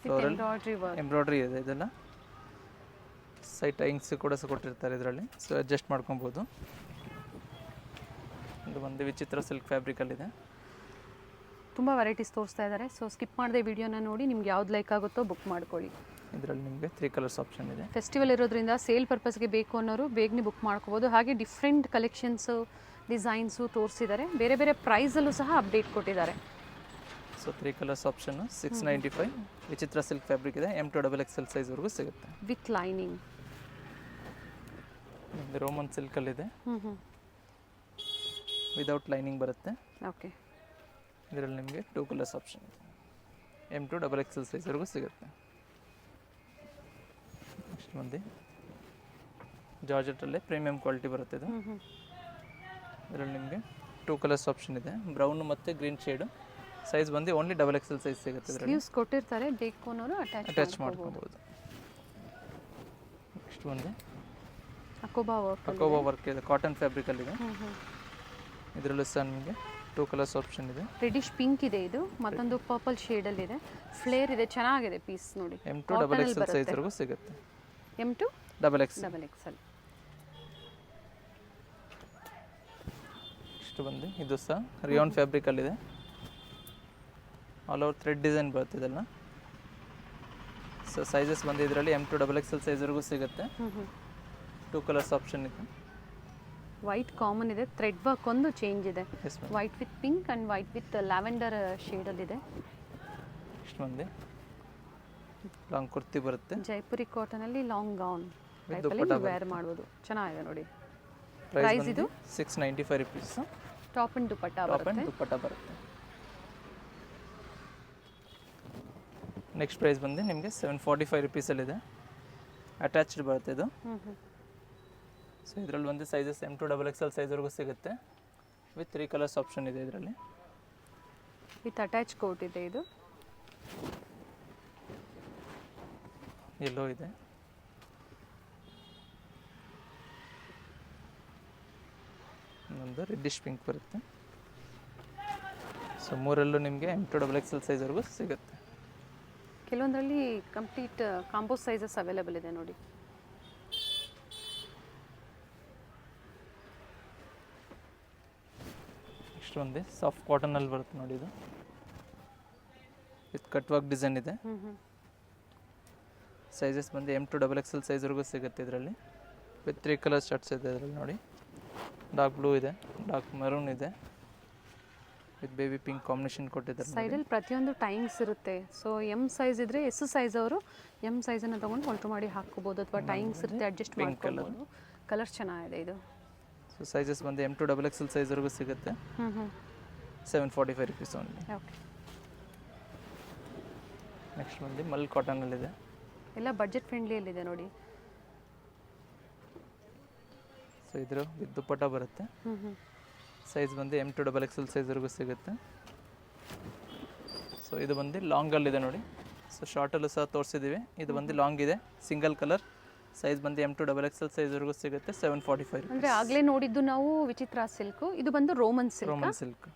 ಎಂಬ್ರಾಯ್ಡ್ರಿ ವರ್ಕ್, ಎಂಬ್ರಾಯ್ಡ್ರಿ ಇದೆ. ಇದೆಲ್ಲ ಸೈಡ್ ಟೈಂಗ್ಸ್ ಕೂಡ ಕೊಟ್ಟಿರ್ತಾರೆ ಇದರಲ್ಲಿ, ಸೊ ಅಡ್ಜಸ್ಟ್ ಮಾಡ್ಕೊಬೋದು. ಇದು ಒಂದು ವಿಚಿತ್ರ ಸಿಲ್ಕ್ ಫ್ಯಾಬ್ರಿಕಲ್ಲಿದೆ. ತುಂಬ ವೆರೈಟೀಸ್ ತೋರಿಸ್ತಾ ಇದ್ದಾರೆ. ಸೊ ಸ್ಕಿಪ್ ಮಾಡದೆ ವಿಡಿಯೋನ ನೋಡಿ, ನಿಮ್ಗೆ ಯಾವ್ದು ಲೈಕ್ ಆಗುತ್ತೋ ಬುಕ್ ಮಾಡ್ಕೊಳ್ಳಿ. ಇದರಲ್ಲಿ ನಿಮಗೆ 3 ಕಲರ್ಸ್ ಆಪ್ಷನ್ ಇದೆ. ಫೆಸ್ಟಿವಲ್ ಇರೋದ್ರಿಂದ ಸೇಲ್ ಪರ್ಪಸ್ಗೆ ಬೇಕು ಅನ್ನೋರು ಬೇಗನೆ ಬುಕ್ ಮಾಡ್ಕೋಬೋದು. ಹಾಗೆ ಡಿಫ್ರೆಂಟ್ ಕಲೆಕ್ಷನ್ಸು, ಡಿಸೈನ್ಸು ತೋರಿಸಿದ್ದಾರೆ. ಬೇರೆ ಬೇರೆ ಪ್ರೈಸಲ್ಲೂ ಸಹ ಅಪ್ಡೇಟ್ ಕೊಟ್ಟಿದ್ದಾರೆ. So 3 colours option 695. ವಿಚಿತ್ರ ಸಿಲ್ಕ್ ಫ್ಯಾಬ್ರಿಕ್ ಇದೆ, M2 XXL ಸೈಜ್ವರೆಗೂ ಸಿಗುತ್ತೆ. With lining. ಒಂದು ರೋಮನ್ ಸಿಲ್ಕಲ್ಲಿದೆ, ಹ್ಞೂ ಹ್ಞೂ ವಿದೌಟ್ ಲೈನಿಂಗ್ ಬರುತ್ತೆ. ಓಕೆ. ಇದರಲ್ಲಿ ನಿಮಗೆ 2 ಕಲರ್ಸ್ ಆಪ್ಷನ್ ಇದೆ. M2 XXL ಸೈಜ್ವರೆಗೂ ಸಿಗುತ್ತೆ. ನೆಕ್ಸ್ಟ್ ಬಂದು ಜಾರ್ಜೆಟಲ್ಲೇ ಪ್ರೀಮಿಯಂ ಕ್ವಾಲಿಟಿ ಬರುತ್ತೆ ಇದು. ಹ್ಞೂ ಹ್ಞೂ ಇದರಲ್ಲಿ ನಿಮಗೆ 2 ಕಲರ್ಸ್ ಆಪ್ಷನ್ ಇದೆ, ಬ್ರೌನ್ ಮತ್ತು ಗ್ರೀನ್ ಶೇಡು. ಸೈಜ್ ಬಂದು ಓನ್ಲಿ XXL ಸೈಜ್ ಸಿಗುತ್ತೆ. ಇದರಲ್ಲಿ ಸ್ಲೀವ್ಸ್ ಕೊಟ್ಟಿರ್ತಾರೆ, ಬೇಕು ಅನ್ನೋರು ಅಟ್ಯಾಚ್ ಮಾಡ್ಕೊಬೋದು. ನೆಕ್ಸ್ಟ್ ಬಂದು ಅಕೋಬಾ ವರ್ಕ್. ಅಕೋಬಾ ವರ್ಕ್ ಇದೆ, ಕಾಟನ್ ಫ್ಯಾಬ್ರಿಕಲ್ಲಿದೆ. ಹ್ಞೂ ಹ್ಞೂ ಇದರಲ್ಲೂ ಸಹ ನಿಮಗೆ 2 ಕಲರ್ಸ್ ಆಪ್ಷನ್ ಇದೆ. ರೆಡಿಶ್ ಪಿಂಕ್ ಇದೆ, ಇದು ಮತ್ತೊಂದು ಪರ್ಪಲ್ ಶೇಡಲ್ಲಿದೆ. ಫ್ಲೇರ್ ಇದೆ, ಚೆನ್ನಾಗಿದೆ ಪೀಸ್ ನೋಡಿ. M2 XXL ಸೈಜ್ವರೆಗೂ ಸಿಗುತ್ತೆ. M2 XXL. ನೆಕ್ಸ್ಟ್ ಬಂದು ಇದು ಸಹ ರಿಯಾನ್ ಫ್ಯಾಬ್ರಿಕಲ್ಲಿದೆ. ಆಲ್ ಓವರ್ ಥ್ರೆಡ್ ಡಿಸೈನ್ ಬರುತ್ತೆ ಇದೆಲ್ಲ. ಸೊ ಸೈಜಸ್ ಬಂದು ಇದರಲ್ಲಿ M2 XXL ಸೈಜ್ವರೆಗೂ ಸಿಗುತ್ತೆ. 2 ಕಲರ್ಸ್ ಆಪ್ಷನ್ ಇದೆ. ವೈಟ್ ಕಾಮನ್ ಇದೆ, ಥ್ರೆಡ್ ವರ್ಕ್ ಒಂದು ಚೇಂಜ್ ಇದೆ. Yes ma'am. White with pink and white with lavender ಶೇಡಲ್ಲಿದೆ. ನೆಕ್ಸ್ಟ್ ಬಂದು ಲಾಂಗ್ ಕುರ್ತಿ ಬರುತ್ತೆ. ಜೈಪುರಿ ಕಾಟನಲ್ಲಿ ಲಾಂಗ್ ಗೌನ್ ದುಪ್ಪಟ್ಟ ಟೈಪಲ್ಲಿ ವೇರ್ ಮಾಡ್ಬೋದು, ಚೆನ್ನಾಗಿದೆ ನೋಡಿ. ಪ್ರೈಸ್ ಇದು 695 rupees. Top and dupatta top ಬರುತ್ತೆ. ಆ್ಯಂಡ್ ದುಪ್ಪಟ್ಟ ಬರುತ್ತೆ. ನೆಕ್ಸ್ಟ್ ಪ್ರೈಸ್ ಬಂದು ನಿಮಗೆ 745 ರುಪೀಸಲ್ಲಿದೆ. ಅಟ್ಯಾಚ್ಡ್ ಬರುತ್ತೆ ಇದು. ಸೊ ಇದರಲ್ಲಿ ಒಂದು ಸೈಜಸ್ M2 XXL ಸೈಜ್ವರೆಗೂ ಸಿಗುತ್ತೆ. ವಿತ್ 3 ಕಲರ್ಸ್ ಆಪ್ಷನ್ ಇದೆ ಇದರಲ್ಲಿ. ವಿತ್ ಅಟ್ಯಾಚ್ ಕೋಟ್ ಇದೆ. ಇದು ಎಲ್ಲೋ ಇದೆ, ಒಂದು ರೆಡ್ಡಿಶ್ ಪಿಂಕ್ ಬರುತ್ತೆ. ಸೊ ಮೂರಲ್ಲೂ ನಿಮಗೆ M2 XXL ಸೈಜ್ವರೆಗೂ ಸಿಗುತ್ತೆ. ಕೆಲವೊಂದರಲ್ಲಿ ಕಂಪ್ಲೀಟ್ ಕಾಂಬೋ ಸೈಜಸ್ ಅವೈಲೇಬಲ್ ಇದೆ ನೋಡಿ. ನೆಕ್ಸ್ಟ್ ಒಂದು ಸಾಫ್ಟ್ ಕಾಟನಲ್ಲಿ ಬರುತ್ತೆ ನೋಡಿ. ಇದು ವಿತ್ ಕಟ್ ವರ್ಕ್ ಡಿಸೈನ್ ಇದೆ. ಸೈಜಸ್ ಬಂದು M2 XXL ಸೈಜ್ವರೆಗೂ ಸಿಗುತ್ತೆ ಇದರಲ್ಲಿ. ವಿತ್ 3 ಕಲರ್ ಶರ್ಟ್ಸ್ ಇದೆ ಇದರಲ್ಲಿ ನೋಡಿ. ಡಾರ್ಕ್ ಬ್ಲೂ ಇದೆ, ಡಾರ್ಕ್ ಮೆರೂನ್ ಇದೆ, ವಿತ್ ಬೇಬಿ ಪಿಂಕ್ ಕಾಂಬಿನೇಷನ್ ಕೊಟ್ಟಿದ್ದಾರೆ. ಸೈಡಲ್ಲಿ ಪ್ರತಿಯೊಂದು ಟೈಮ್ಸ್ ಇರುತ್ತೆ. ಸೊ ಎಮ್ ಸೈಜ್ ಇದ್ದರೆ ಸೈಜ್ ಅವರು ಎಮ್ ಸೈಜನ್ನು ತೊಗೊಂಡು ಆಲ್ಟ್ರ್ ಮಾಡಿ ಹಾಕ್ಕೋಬೋದು, ಅಥವಾ ಟೈಮ್ಸ್ ಇರುತ್ತೆ ಅಡ್ಜಸ್ಟ್ ಮಾಡ್ಕೊಬೋದು. ಕಲರ್ ಚೆನ್ನಾಗಿದೆ ಇದು. ಸೊ ಸೈಜಸ್ ಬಂದು M2 XXL ಸೈಜ್ವರೆಗೂ ಸಿಗುತ್ತೆ. 745 rupees ಓನ್ಲಿ. ಓಕೆ. ನೆಕ್ಸ್ಟ್ ಬಂದು ಮಲ್ ಕಾಟನಲ್ಲಿದೆ. ಎಲ್ಲ ಬಡ್ಜೆಟ್ ಫ್ರೆಂಡ್ಲಿಯಲ್ಲಿದೆ ನೋಡಿ. ಸೊ ಇದ್ರ ವಿತ್ ದುಪ್ಪಟ್ಟ ಬರುತ್ತೆ. ಸೈಜ್ ಬಂದು M2 XXL ಸೈಜ್ವರೆಗೂ ಸಿಗುತ್ತೆ. ಸೊ ಇದು ಬಂದು ಲಾಂಗಲ್ಲಿದೆ ನೋಡಿ. ಸೊ ಶಾರ್ಟಲ್ಲೂ ಸಹ ತೋರಿಸಿದ್ದೀವಿ. ಇದು ಬಂದು ಲಾಂಗ್ ಇದೆ, ಸಿಂಗಲ್ ಕಲರ್. ಸೈಜ್ ಬಂದು M2 XXL ಸೈಜ್ವರೆಗೂ ಸಿಗುತ್ತೆ. 745 rupees. ಅಂದರೆ ಆಗಲೇ ನೋಡಿದ್ದು ನಾವು ವಿಚಿತ್ರ ಸಿಲ್ಕು, ಇದು ಬಂದು ರೋಮನ್ ಸಿಲ್ಕ್.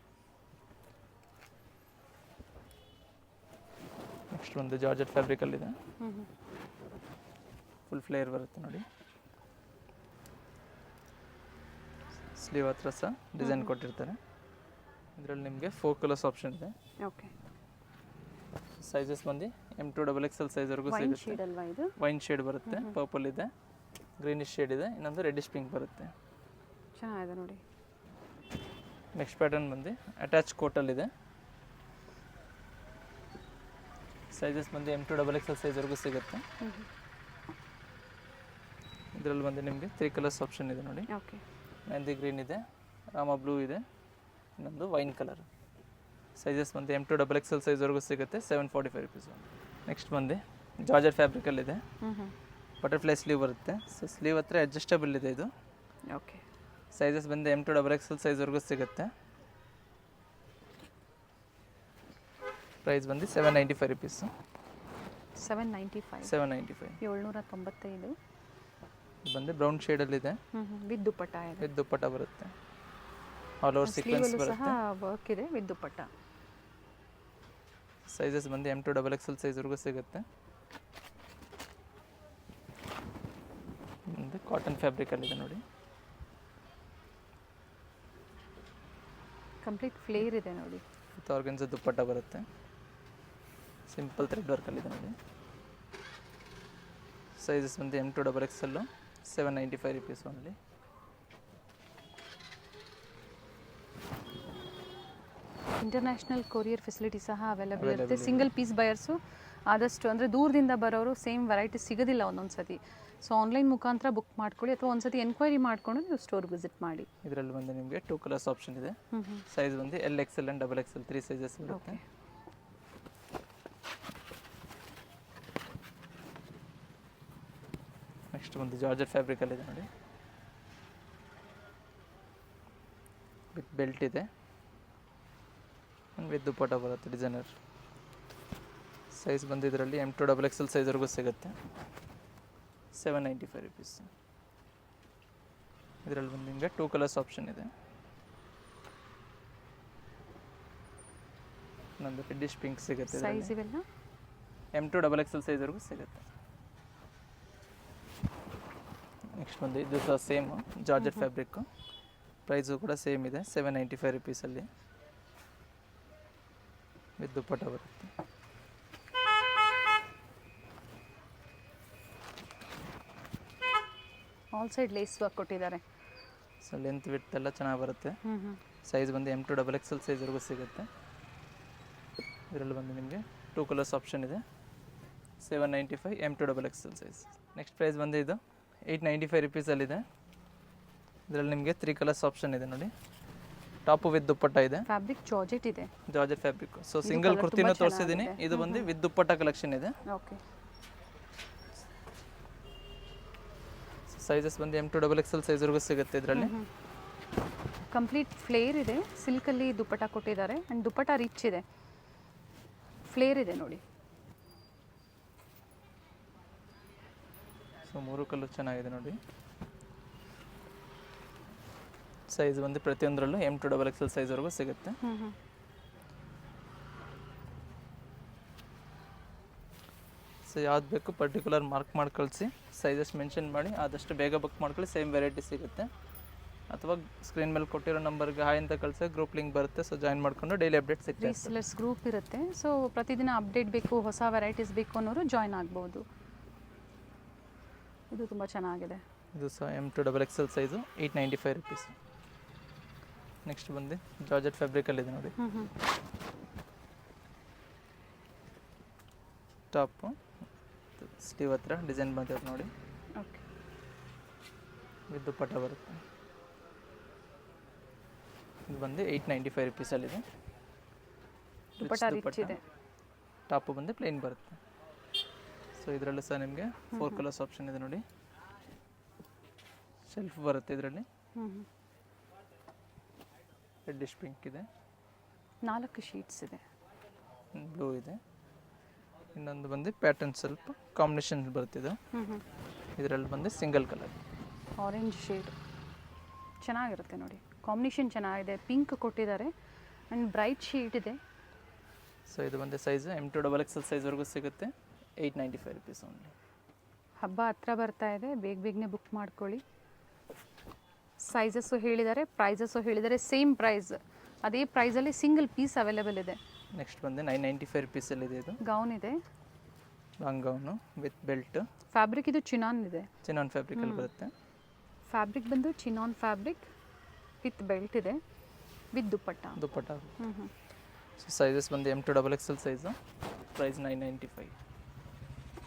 ನೆಕ್ಸ್ಟ್ ಒಂದು ಜಾರ್ಜೆಟ್ ಫ್ಯಾಬ್ರಿಕಲ್ಲಿದೆ. ಫುಲ್ ಫ್ಲೇರ್ ಬರುತ್ತೆ ನೋಡಿ. ಸ್ಲೀವ್ ಹತ್ರ ಸಹ ಡಿಸೈನ್ ಕೊಟ್ಟಿರ್ತಾರೆ. ಇದರಲ್ಲಿ ನಿಮಗೆ 4 ಕಲರ್ಸ್ ಆಪ್ಷನ್ ಇದೆ. ಓಕೆ. ಸೈಜಸ್ ಬಂದು M2 XXL ಸೈಜ್ವರೆಗೂ ಸಿಗುತ್ತೆ. ವೈನ್ ಶೇಡ್ ಬರುತ್ತೆ, ಪರ್ಪಲ್ ಇದೆ, ಗ್ರೀನಿಶ್ ಶೇಡ್ ಇದೆ, ಇನ್ನೊಂದು ರೆಡ್ಡಿಶ್ ಪಿಂಕ್ ಬರುತ್ತೆ. ಚೆನ್ನಾಗಿದೆ ನೋಡಿ. ನೆಕ್ಸ್ಟ್ ಪ್ಯಾಟರ್ನ್ ಬಂದು ಅಟ್ಯಾಚ್ ಕೋಟಲ್ಲಿದೆ. ಸೈಜಸ್ ಬಂದು M2 XXL ಸೈಜ್ವರೆಗೂ ಸಿಗುತ್ತೆ. ಇದರಲ್ಲಿ ಬಂದು ನಿಮಗೆ 3 ಕಲರ್ಸ್ ಆಪ್ಷನ್ ಇದೆ ನೋಡಿ. ಓಕೆ. ಮೆಹಂದಿ ಗ್ರೀನ್ ಇದೆ, ರಾಮ ಬ್ಲೂ ಇದೆ, ಇನ್ನೊಂದು ವೈನ್ ಕಲರ್. ಸೈಜಸ್ ಬಂದು M2 XXL ಸೈಜ್ವರೆಗೂ ಸಿಗುತ್ತೆ. 745 rupees. ನೆಕ್ಸ್ಟ್ ಬಂದು ಜಾರ್ಜೆಟ್ ಫ್ಯಾಬ್ರಿಕಲ್ಲಿದೆ. ಬಟರ್ಫ್ಲೈ ಸ್ಲೀವ್ ಬರುತ್ತೆ. ಸೊ ಸ್ಲೀವ್ ಹತ್ರ ಅಡ್ಜಸ್ಟಬಲ್ ಇದೆ ಇದು. ಓಕೆ. ಸೈಜಸ್ ಬಂದು M2 XXL ಸೈಜ್ವರೆಗೂ ಸಿಗುತ್ತೆ. ಪ್ರೈಸ್ ಬಂದು 795 rupees. 795. 795. ಬಂದು ಬ್ರೌನ್ ಶೇಡಲ್ಲಿದೆ. ವಿತ್ ದುಪ್ಪಟ್ಟ ಇದೆ. ವಿತ್ ದುಪ್ಪಟ್ಟ ಬರುತ್ತೆ. ಆಲ್ ಓವರ್ ಸೀಕ್ವೆನ್ಸ್ ಬರುತ್ತೆ. ವರ್ಕ್ ಇದೆ ವಿತ್ ದುಪ್ಪಟ್ಟ. ಸೈಜಸ್ ಬಂದು M2 XXL ಸೈಜ್ವರೆಗೂ ಸಿಗುತ್ತೆ. ಒಂದು ಕಾಟನ್ ಫ್ಯಾಬ್ರಿಕಲ್ಲಿದೆ ನೋಡಿ. ಕಂಪ್ಲೀಟ್ ಫ್ಲೇರ್ ಇದೆ ನೋಡಿ. ವಿತ್ ಆರ್ಗನ್ಸ ದುಪ್ಪಟ್ಟ ಬರುತ್ತೆ. ಸಿಂಪಲ್ ಥ್ರೆಡ್ ವರ್ಕಲ್ಲಿದೆ ನೋಡಿ. ಸೈಜಸ್ ಬಂದು M2 XXL 795 rupees only. International courier facility ಸಹ ಅವೈಲೇಬಲ್ ಇರುತ್ತೆ. ಸಿಂಗಲ್ ಪೀಸ್ ಬಯರ್ಸು ಆದಷ್ಟು ಅಂದರೆ ದೂರದಿಂದ ಬರೋರು ಸೇಮ್ ವೆರೈಟಿ ಸಿಗೋದಿಲ್ಲ ಒಂದೊಂದು ಸತಿ. ಸೊ ಆನ್ಲೈನ್ ಮುಖಾಂತರ ಬುಕ್ ಮಾಡ್ಕೊಳ್ಳಿ, ಅಥವಾ ಒಂದ್ಸತಿ ಎನ್ಕ್ವೈರಿ ಮಾಡಿಕೊಂಡು ನೀವು ಸ್ಟೋರ್ ವಿಸಿಟ್ ಮಾಡಿ. ಇದರಲ್ಲಿ ಬಂದು ನಿಮಗೆ 2 ಕಲರ್ಸ್ ಆಪ್ಷನ್ ಇದೆ. ಸೈಜ್ ಬಂದು L XL and XXL 3 sizes ಬರುತ್ತೆ. ನೆಕ್ಸ್ಟ್ ಒಂದು ಜಾರ್ಜೆಟ್ ಫ್ಯಾಬ್ರಿಕಲ್ಲಿದೆ ನೋಡಿ. ವಿತ್ ಬೆಲ್ಟ್ ಇದೆ, ವಿತ್ ದುಪ್ಪಟ್ಟ ಬರುತ್ತೆ ಡಿಸೈನರ್. ಸೈಜ್ ಬಂದು ಇದರಲ್ಲಿ M2 XXL ಸೈಜ್ವರೆಗೂ ಸಿಗುತ್ತೆ. 795 rupees. ಇದರಲ್ಲಿ ಬಂದು ನಿಮಗೆ 2 ಕಲರ್ಸ್ ಆಪ್ಷನ್ ಇದೆ. ನಂದು ರೆಡ್ಡಿಶ್ ಪಿಂಕ್ ಸಿಗುತ್ತೆ. ಸೈಜ್ ಇವೆಲ್ಲ M2 XXL ಸೈಜ್ವರೆಗೂ ಸಿಗುತ್ತೆ. ನೆಕ್ಸ್ಟ್ ಬಂದು ಇದು ಸಹ ಸೇಮ್ ಜಾರ್ಜೆಟ್ ಫ್ಯಾಬ್ರಿಕ್ಕು. ಪ್ರೈಸು ಕೂಡ ಸೇಮ್ ಇದೆ, 795 rupeesಲ್ಲಿ ವಿತ್ ದುಪ್ಪಟ್ಟ ಬರುತ್ತೆ. ಆಲ್ ಸೈಡ್ ಲೇಸ್ ವರ್ಕ್ ಕೊಟ್ಟಿದ್ದಾರೆ. ಸೊ ಲೆಂತ್ ವಿಡ್ತ್ ಎಲ್ಲ ಚೆನ್ನಾಗಿ ಬರುತ್ತೆ. ಸೈಜ್ ಬಂದು M2 XXL ಸೈಜ್ವರೆಗೂ ಸಿಗುತ್ತೆ. ಇದರಲ್ಲಿ ಬಂದು ನಿಮಗೆ 2 ಕಲರ್ಸ್ ಆಪ್ಷನ್ ಇದೆ. 795 M2 XXL size. Next price ಬಂದು ಇದು 895 rupeesಲ್ಲಿದೆ. ಇದರಲ್ಲಿ ನಿಮಗೆ 3 ಕಲರ್ಸ್ ಆಪ್ಷನ್ ಇದೆ ನೋಡಿ. ಟಾಪು ವಿತ್ ದುಪ್ಪಟ್ಟ ಇದೆ. ಫ್ಯಾಬ್ರಿಕ್ ಜಾರ್ಜೆಟ್ ಇದೆ, ಜಾರ್ಜೆಟ್ ಫ್ಯಾಬ್ರಿಕ್. ಸೊ ಸಿಂಗಲ್ ಕುರ್ತಿನೂ ತೋರಿಸಿದ್ದೀನಿ. ಇದು ಬಂದು ವಿತ್ ದುಪ್ಪಟ್ಟ ಕಲೆಕ್ಷನ್ ಇದೆ. ಓಕೆ. ಸೈಜಸ್ ಬಂದು M2 XXL ಸೈಜ್ವರೆಗೂ ಸಿಗುತ್ತೆ. ಇದರಲ್ಲಿ ಕಂಪ್ಲೀಟ್ ಫ್ಲೇರ್ ಇದೆ, ಸಿಲ್ಕಲ್ಲಿ ದುಪ್ಪಟ್ಟ ಕೊಟ್ಟಿದ್ದಾರೆ. ಆ್ಯಂಡ್ ದುಪ್ಪಟ್ಟ ರಿಚ್ ಇದೆ, ಫ್ಲೇರ್ ಇದೆ ನೋಡಿ. ಸೊ 3 ಕಲರ್ ಚೆನ್ನಾಗಿದೆ ನೋಡಿ. ಸೈಜ್ ಬಂದು ಪ್ರತಿಯೊಂದರಲ್ಲೂ M2 XXL ಸೈಜ್ವರೆಗೂ ಸಿಗುತ್ತೆ. ಸೊ ಯಾವ್ದು ಬೇಕು ಪರ್ಟಿಕ್ಯುಲರ್ ಮಾರ್ಕ್ ಮಾಡಿ ಕಳಿಸಿ, ಸೈಜಸ್ ಮೆನ್ಷನ್ ಮಾಡಿ ಆದಷ್ಟು ಬೇಗ ಬುಕ್ ಮಾಡ್ಕೊಳ್ಳಿ. ಸೇಮ್ ವೆರೈಟಿ ಸಿಗುತ್ತೆ. ಅಥವಾ ಸ್ಕ್ರೀನ್ ಮೇಲೆ ಕೊಟ್ಟಿರೋ ನಂಬರ್ಗೆ ಹಾಯ್ ಅಂತ ಕಳಿಸಿ ಗ್ರೂಪ್ ಲಿಂಕ್ ಬರುತ್ತೆ. ಸೊ ಜಾಯಿನ್ ಮಾಡ್ಕೊಂಡು ಡೈಲಿ ಅಪ್ಡೇಟ್ ಸಿಗ್ತದೆ. ರೀಸೆಲರ್ಸ್ ಗ್ರೂಪ್ ಇರುತ್ತೆ. ಸೊ ಪ್ರತಿದಿನ ಅಪ್ಡೇಟ್ ಬೇಕು, ಹೊಸ ವೆರೈಟೀಸ್ ಬೇಕು ಅನ್ನೋರು ಜಾಯ್ನ್ ಆಗ್ಬೋದು. ಇದು ತುಂಬ ಚೆನ್ನಾಗಿದೆ. ಇದು ಸಹ M2XXL ಸೈಜು 895 ರುಪೀಸ್. ನೆಕ್ಸ್ಟ್ ಬಂದು ಜಾರ್ಜೆಟ್ ಫ್ಯಾಬ್ರಿಕಲ್ಲಿದೆ ನೋಡಿ. ಟಾಪು ಸ್ಲೀವ್ ಹತ್ರ ಡಿಸೈನ್ ಬಂದಿದೆ ನೋಡಿ. ಓಕೆ, ಇದು ದುಪ್ಪಟ್ಟ ಬರುತ್ತೆ. ಇದು ಬಂದು 895 ರುಪೀಸಲ್ಲಿದೆ. ದುಪ್ಪಟ್ಟ ರಿಚ್ ಇದೆ. ಟಾಪು ಬಂದು ಪ್ಲೇನ್ ಬರುತ್ತೆ. ಸೊ ಇದರಲ್ಲೂ ಸಹ ನಿಮಗೆ 4 ಕಲರ್ಸ್ ಆಪ್ಷನ್ ಇದೆ ನೋಡಿ. ಶೆಲ್ಫ್ ಬರುತ್ತೆ ಇದರಲ್ಲಿ. ರೆಡ್ಡಿಶ್ ಪಿಂಕ್ ಇದೆ, 4 ಶೀಟ್ಸ್ ಇದೆ, ಬ್ಲೂ ಇದೆ. ಇನ್ನೊಂದು ಬಂದು ಪ್ಯಾಟರ್ನ್ ಸ್ವಲ್ಪ ಕಾಂಬಿನೇಷನ್ ಬರ್ತಿದೆ. ಇದರಲ್ಲಿ ಬಂದು ಸಿಂಗಲ್ ಕಲರ್ ಆರೆಂಜ್ ಶೇಡ್ ಚೆನ್ನಾಗಿರುತ್ತೆ ನೋಡಿ. ಕಾಂಬಿನೇಷನ್ ಚೆನ್ನಾಗಿದೆ, ಪಿಂಕ್ ಕೊಟ್ಟಿದ್ದಾರೆ ಆ್ಯಂಡ್ ಬ್ರೈಟ್ ಶೇಡ್ ಇದೆ. ಸೊ ಇದು ಬಂದು ಸೈಜು M2XXL ಸೈಜ್ವರೆಗೂ ಸಿಗುತ್ತೆ. 895 ರುಪೀಸ್ ಓನ್ಲಿ. ಹಬ್ಬ ಹತ್ರ ಬರ್ತಾ ಇದೆ, ಬೇಗನೆ ಬುಕ್ ಮಾಡ್ಕೊಳ್ಳಿ. ಸೈಜಸ್ಸು ಹೇಳಿದ್ದಾರೆ, ಪ್ರೈಸಸ್ಸು ಹೇಳಿದ್ದಾರೆ. ಸೇಮ್ ಪ್ರೈಸ್, ಅದೇ ಪ್ರೈಸಲ್ಲಿ ಸಿಂಗಲ್ ಪೀಸ್ ಅವೈಲೇಬಲ್ ಇದೆ. ನೆಕ್ಸ್ಟ್ ಬಂದು 995 ರುಪೀಸಲ್ಲಿದೆ. ಇದು ಗೌನ್ ಇದೆ, long gown with belt. Fabric ಇದು ಚಿನಾನ್ ಇದೆ, ಚಿನಾನ್ ಫ್ಯಾಬ್ರಿಕಲ್ಲಿ ಬರುತ್ತೆ. ಫ್ಯಾಬ್ರಿಕ್ ಬಂದು ಚಿನಾನ್ ಫ್ಯಾಬ್ರಿಕ್ ವಿತ್ ಬೆಲ್ಟ್ ಇದೆ, ವಿತ್ ದುಪ್ಪಟ್ಟ. ಸೊ ಸೈಜಸ್ ಬಂದು M2XXL ಸೈಜು. ಪ್ರೈಸ್ 995.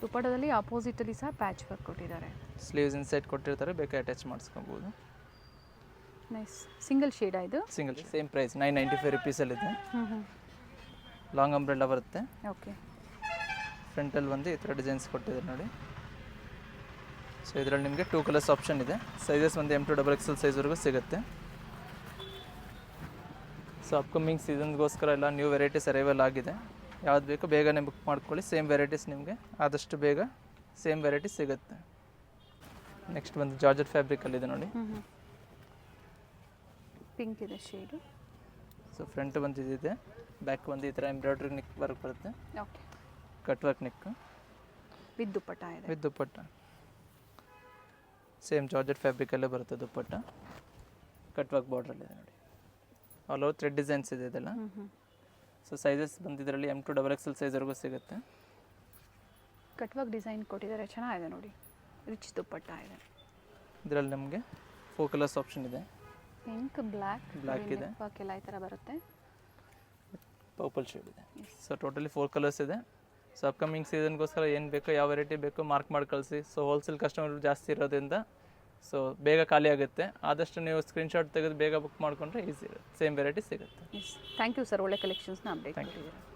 ದುಪ್ಪಟ್ಟದಲ್ಲಿ ಆಪೋಸಿಟಲ್ಲಿ ಸಹ ಪ್ಯಾಚ್ ವರ್ಕ್ ಕೊಟ್ಟಿದ್ದಾರೆ. ಸ್ಲೀವ್ಸ್ ಇನ್ಸೈಡ್ ಕೊಟ್ಟಿರ್ತಾರೆ, ಬೇಕಾದ್ರೆ ಅಟ್ಯಾಚ್ ಮಾಡಿಸ್ಕೊಬೋದು. ನೈಸ್. ಸಿಂಗಲ್ ಶೇಡಾ ಇದು? ಸಿಂಗಲ್, ಸೇಮ್ ಪ್ರೈಸ್ 995 ರುಪೀಸಲ್ಲಿದೆ. ಲಾಂಗ್ ಅಂಬ್ರೆಲ್ಲ ಬರುತ್ತೆ. ಓಕೆ, ಫ್ರಂಟಲ್ಲಿ ಬಂದು ಈ ಥರ ಡಿಸೈನ್ಸ್ ಕೊಟ್ಟಿದ್ದಾರೆ ನೋಡಿ. ಸೊ ಇದರಲ್ಲಿ ನಿಮಗೆ 2 ಕಲರ್ಸ್ ಆಪ್ಷನ್ ಇದೆ. ಸೈಜಸ್ ಬಂದು M2XXL ಸೈಜ್ವರೆಗೂ ಸಿಗುತ್ತೆ. ಸೊ ಅಪ್ಕಮಿಂಗ್ ಸೀಸನ್ಗೋಸ್ಕರ ಎಲ್ಲ ನ್ಯೂ ವೆರೈಟೀಸ್ ಅರೈವಲ್ ಆಗಿದೆ. ಯಾವ್ದು ಬೇಕೋ ಬೇಗನೆ ಬುಕ್ ಮಾಡ್ಕೊಳ್ಳಿ. ಸೇಮ್ ವೆರೈಟೀಸ್ ನಿಮಗೆ ಆದಷ್ಟು ಬೇಗ ಸೇಮ್ ವೆರೈಟೀಸ್ ಸಿಗುತ್ತೆ. ನೆಕ್ಸ್ಟ್ ಬಂದು ಜಾರ್ಜೆಟ್ ಫ್ಯಾಬ್ರಿಕಲ್ಲಿದೆ ನೋಡಿ. ಪಿಂಕ್ ಇದೆ ಶೇಡು. ಸೊ ಫ್ರಂಟ್ ಬಂದು ಇದಿದೆ, ಬ್ಯಾಕ್ ಬಂದು ಈ ಥರ ಎಂಬ್ರಾಯ್ಡ್ರಿ ನೆಕ್ ವರ್ಕ್ ಬರುತ್ತೆ. Okay, cut work neck with dupatta ಇದೆ. ವಿತ್ ದುಪ್ಪಟ್ಟ. ಸೇಮ್ ಜಾರ್ಜೆಟ್ ಫ್ಯಾಬ್ರಿಕಲ್ಲೇ ಬರುತ್ತೆ ದುಪ್ಪಟ್ಟ. ಕಟ್ ವರ್ಕ್ ಬಾರ್ಡ್ರಲ್ಲಿದೆ ನೋಡಿ. ಆಲ್ ಓವರ್ ಥ್ರೆಡ್ ಡಿಸೈನ್ಸ್ ಇದೆ ಇದೆಲ್ಲ. ಸೊ ಸೈಜಸ್ ಬಂದಿದ್ರಲ್ಲಿ M2XXL ಸೈಜ್ವರೆಗೂ ಸಿಗುತ್ತೆ. ಕಟ್ ವರ್ಕ್ ಡಿಸೈನ್ ಕೊಟ್ಟಿದ್ದಾರೆ, ಚೆನ್ನಾಗಿದೆ ನೋಡಿ. ರಿಚ್ ದುಪ್ಪಟ್ಟ ಇದೆ. ಇದರಲ್ಲಿ ನಮಗೆ 4 ಕಲರ್ಸ್ ಆಪ್ಷನ್ ಇದೆ. ಪಿಂಕ್, ಬ್ಲ್ಯಾಕ್ ಇದೆ, ವರ್ಕ್ ಎಲ್ಲ ಈ ಥರ ಬರುತ್ತೆ. ಪರ್ಪಲ್ ಶೇಡ್ ಇದೆ. ಸೊ ಟೋಟಲಿ 4 ಕಲರ್ಸ್ ಇದೆ. ಸೊ ಅಪ್ಕಮಿಂಗ್ ಸೀಸನ್ಗೋಸ್ಕರ ಏನು ಬೇಕೋ, ಯಾವ ವೆರೈಟಿ ಬೇಕೋ ಮಾರ್ಕ್ ಮಾಡಿ ಕಳಿಸಿ. ಸೊ ಹೋಲ್ಸೇಲ್ ಕಸ್ಟಮರ್ ಜಾಸ್ತಿ ಇರೋದ್ರಿಂದ ಸೊ ಬೇಗ ಖಾಲಿ ಆಗುತ್ತೆ. ಆದಷ್ಟು ನೀವು ಸ್ಕ್ರೀನ್ಶಾಟ್ ತೆಗೆದು ಬೇಗ ಬುಕ್ ಮಾಡಿಕೊಂಡ್ರೆ ಈಸಿ ಇರುತ್ತೆ, ಸೇಮ್ ವೆರೈಟಿ ಸಿಗುತ್ತೆ. ಥ್ಯಾಂಕ್ ಯು ಸರ್, ಒಳ್ಳೆ ಕಲೆಕ್ಷನ್ಸ್ನ ಅಪ್ಡೇಟ್ ಥ್ಯಾಂಕ್ ಯು. ಮಾಡಿದ್ದೀರಾ.